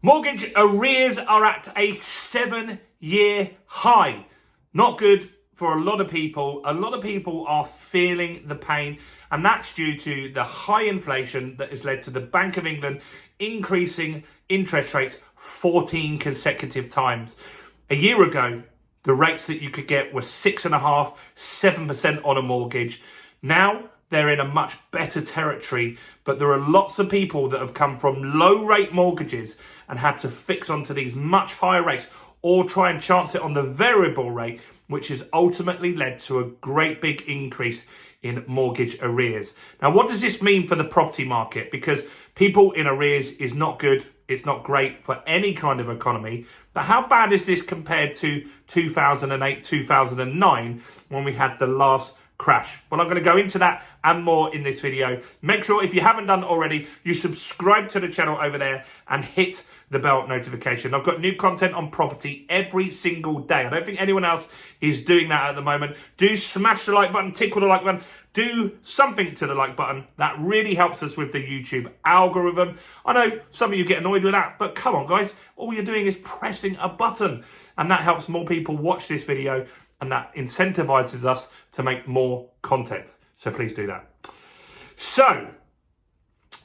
Mortgage arrears are at a 7-year high. Not good for a lot of people. A lot of people are feeling the pain, and that's due to the high inflation that has led to the Bank of England increasing interest rates 14 consecutive times. A year ago, the rates that you could get were 6.5%, 7% on a mortgage. Now they're in a much better territory, but there are lots of people that have come from low rate mortgages and had to fix onto these much higher rates or try and chance it on the variable rate, which has ultimately led to a great big increase in mortgage arrears. Now, what does this mean for the property market? Because people in arrears is not good. It's not great for any kind of economy. But how bad is this compared to 2008, 2009, when we had the last crash? Well, I'm going to go into that and more in this video. Make sure, if you haven't done already, you subscribe to the channel over there and hit the bell notification. I've got new content on property every single day. I don't think anyone else is doing that at the moment. Do smash the like button, tickle the like button, do something to the like button. That really helps us with the YouTube algorithm. I know some of you get annoyed with that, but come on guys, all you're doing is pressing a button, and that helps more people watch this video, and that incentivizes us to make more content. So please do that. So,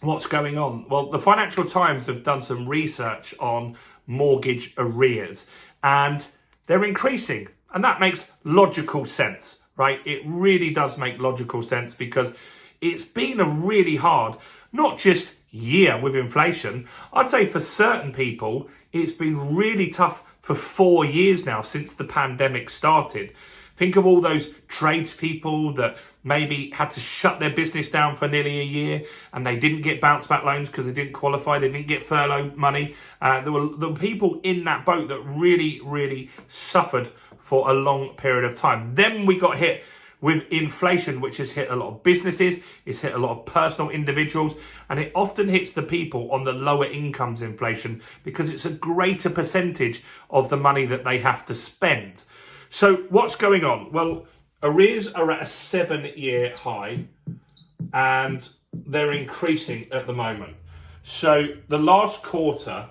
what's going on? Well, the Financial Times have done some research on mortgage arrears, and they're increasing. And that makes logical sense, right? It really does make logical sense, because it's been a really hard, not just year with inflation. I'd say for certain people, it's been really tough for 4 years now since the pandemic started. Think of all those tradespeople that maybe had to shut their business down for nearly a year, and they didn't get bounce back loans because they didn't qualify. They didn't get furlough money. There were people in that boat that really suffered for a long period of time. Then we got hit with inflation, which has hit a lot of businesses, it's hit a lot of personal individuals, and it often hits the people on the lower incomes inflation because it's a greater percentage of the money that they have to spend. So what's going on? Well, arrears are at a 7-year high, and they're increasing at the moment. So the last quarter,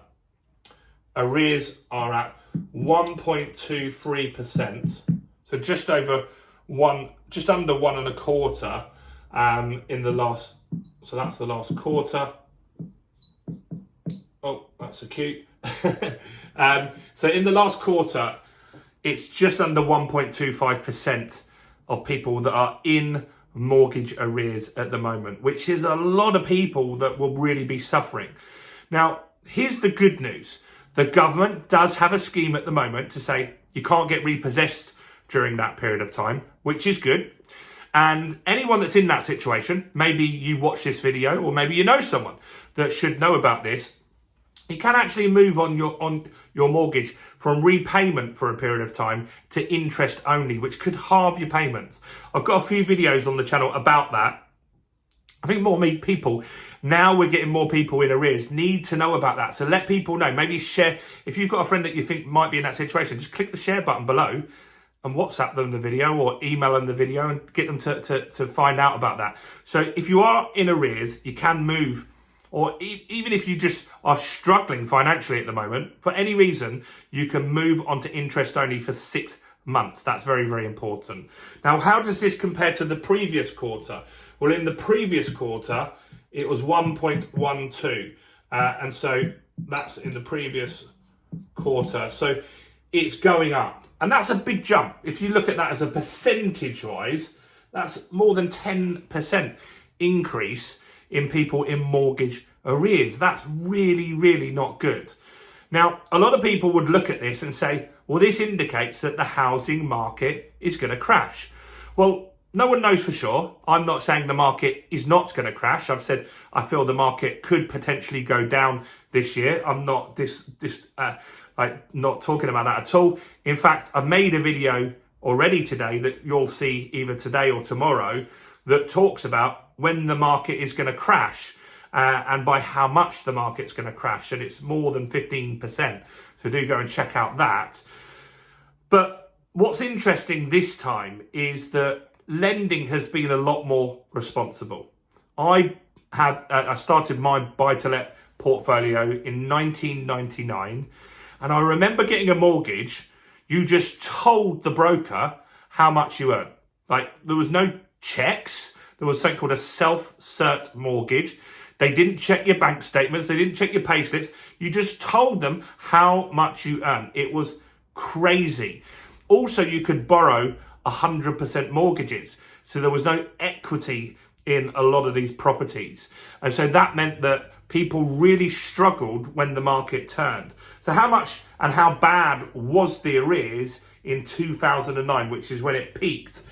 arrears are at 1.23%. So just under 1.25 in the last, so that's the last quarter. Oh, that's so cute. So in the last quarter, it's just under 1.25% of people that are in mortgage arrears at the moment, which is a lot of people that will really be suffering. Now, here's the good news. The government does have a scheme at the moment to say you can't get repossessed during that period of time, which is good. And anyone that's in that situation, maybe you watch this video, or maybe you know someone that should know about this, you can actually move on your mortgage from repayment for a period of time to interest only, which could halve your payments. I've got a few videos on the channel about that. I think more people, now we're getting more people in arrears, need to know about that. So let people know. Maybe share, if you've got a friend that you think might be in that situation, just click the share button below and WhatsApp them the video or email them the video and get them to find out about that. So if you are in arrears, you can move, or even if you just are struggling financially at the moment, for any reason, you can move on to interest only for 6 months. That's very important. Now, how does this compare to the previous quarter? Well, in the previous quarter, it was 1.12. And so that's in the previous quarter. So it's going up. And that's a big jump. If you look at that as a percentage-wise, that's more than 10% increase in people in mortgage arrears. That's really not good. Now, a lot of people would look at this and say, well, this indicates that the housing market is going to crash. Well, no one knows for sure. I'm not saying the market is not going to crash. I've said I feel the market could potentially go down this year. I'm not not talking about that at all. In fact, I made a video already today that you'll see either today or tomorrow that talks about when the market is going to crash and by how much the market's going to crash. And it's more than 15%. So do go and check out that. But what's interesting this time is that lending has been a lot more responsible. I started my buy-to-let portfolio in 1999. And I remember getting a mortgage. You just told the broker how much you earned. Like, there was no checks. There was something called a self-cert mortgage. They didn't check your bank statements. They didn't check your pay slips. You just told them how much you earned. It was crazy. Also, you could borrow 100% mortgages. So there was no equity in a lot of these properties. And so that meant that people really struggled when the market turned. So how much and how bad was the arrears in 2009, which is when it peaked?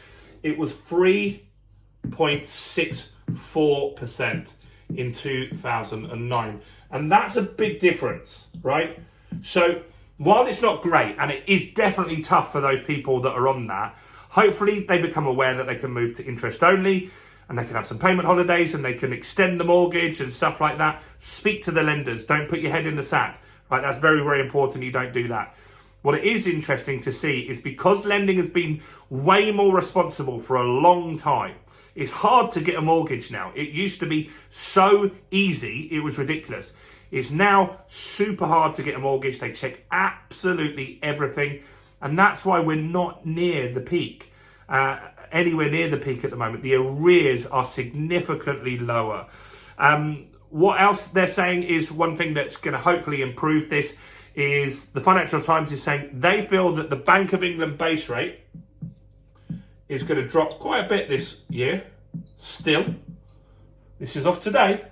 It was 3.64% in 2009. And that's a big difference, right? So while it's not great, and it is definitely tough for those people that are on that, hopefully they become aware that they can move to interest only, and they can have some payment holidays, and they can extend the mortgage and stuff like that. Speak to the lenders. Don't put your head in the sand. Right? That's very, very important. You don't do that. What it is interesting to see is because lending has been way more responsible for a long time, it's hard to get a mortgage now. It used to be so easy, it was ridiculous. It's now super hard to get a mortgage. They check absolutely everything. And that's why we're not near the peak, anywhere near the peak at the moment. The arrears are significantly lower. What else they're saying is one thing that's going to hopefully improve this is the Financial Times is saying they feel that the Bank of England base rate is going to drop quite a bit this year. Still, this is off today.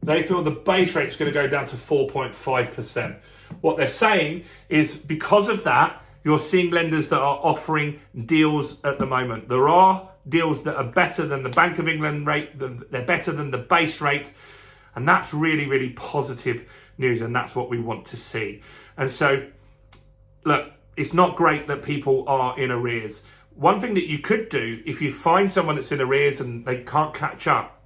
They feel the base rate is going to go down to 4.5%. What they're saying is because of that, you're seeing lenders that are offering deals at the moment. There are deals that are better than the Bank of England rate. They're better than the base rate. And that's really, really positive news. And that's what we want to see. And so, look, it's not great that people are in arrears. One thing that you could do, if you find someone that's in arrears and they can't catch up,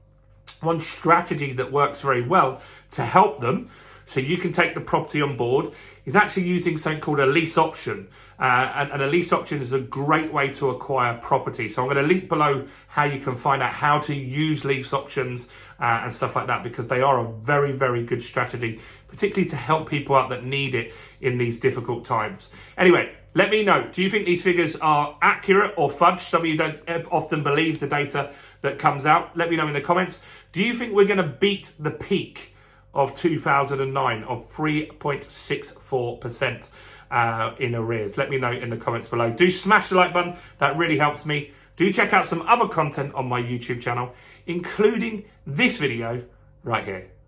one strategy that works very well to help them, so you can take the property on board, is actually using something called a lease option. And a lease option is a great way to acquire property. So I'm going to link below how you can find out how to use lease options and stuff like that, because they are a very, very good strategy, particularly to help people out that need it in these difficult times. Anyway, let me know. Do you think these figures are accurate or fudged? Some of you don't often believe the data that comes out. Let me know in the comments. Do you think we're going to beat the peak of 2009 of 3.64% in arrears? Let me know in the comments below. Do smash the like button. That really helps me. Do check out some other content on my YouTube channel, including this video right here.